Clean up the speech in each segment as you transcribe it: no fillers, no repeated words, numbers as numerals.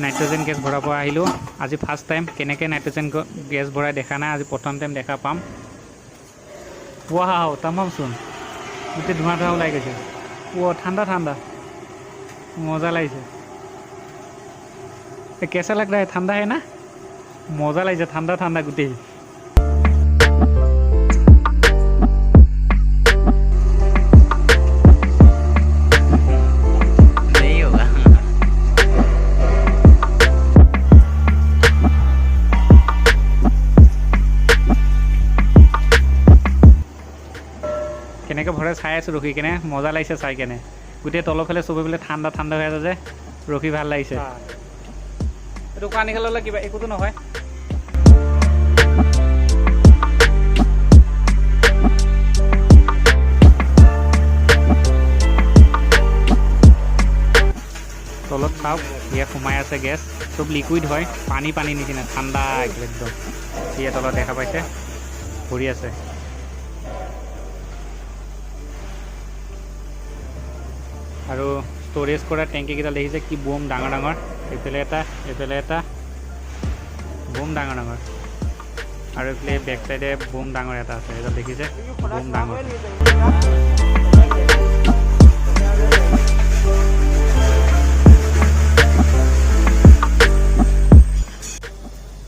Nitrogen gas ভৰাব আহিলোঁ। আজি ফাৰ্ষ্ট টাইম কেনেকৈ নাইট্ৰজেন গেছ ভৰাই দেখা নাই, আজি প্ৰথম টাইম দেখা পাম। ৱাও তামামচোন, গোটেই ধোঁৱা ধোঁৱা ওলাই গৈছে। ঠাণ্ডা ঠাণ্ডা, মজা লাগিছে। कैसा लग रहा है? ठंडा है ना, मजा लगे ठंडा ठंडा गोटे। नहीं होगा केनेके भरे चाई आसो रखी केने मजा लगे चाई केने गोटे तलर फाले सब बोले ठंडा ठंडा हो आछे रखी ভাল লাগিছে। এইটো পানী খালে কিবা একোতো নহয়। তলত চাওক ইয়াত সোমাই আছে গেছ, চব লিকুইড হয়, পানী পানী নিচিনা ঠাণ্ডা একদম। ইয়াত তলত দেখা পাইছে ভৰি আছে। আৰু ষ্ট'ৰেজ কৰা টেংকিকেইটা দেখিছে কি বম ডাঙৰ ডাঙৰ, এইফালে এটা বম ডাঙৰ ডাঙৰ, আৰু এইফালে বেক চাইডে বম ডাঙৰ এটা আছে, এটা দেখিছে বম ডাঙৰ।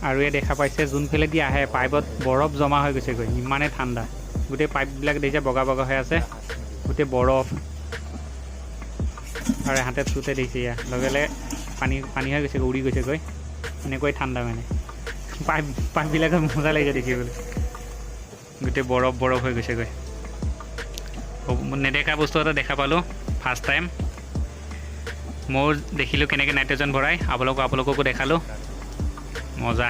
আৰু এই দেখা পাইছে যোনফালেদি আহে পাইপত বৰফ জমা হৈ গৈছেগৈ, ইমানেই ঠাণ্ডা। গোটেই পাইপবিলাক দেখিছে বগা বগা হৈ আছে, গোটেই বৰফ। আৰু হাতে চুতে দেখিছে ইয়া লগে লগে পানী পানী হৈ গৈছে, উৰি গৈছেগৈ, এনেকৈ ঠাণ্ডা মানে। পাইপবিলাকে মজা লাগিছে দেখিবলৈ, গোটেই বৰফ বৰফ হৈ গৈছেগৈ। নেদেখা বস্তু এটা দেখা পালোঁ ফাৰ্ষ্ট টাইম। ময়ো দেখিলোঁ কেনেকৈ নাইট্ৰজেন ভৰাই, আপোনালোককো দেখালোঁ, মজা।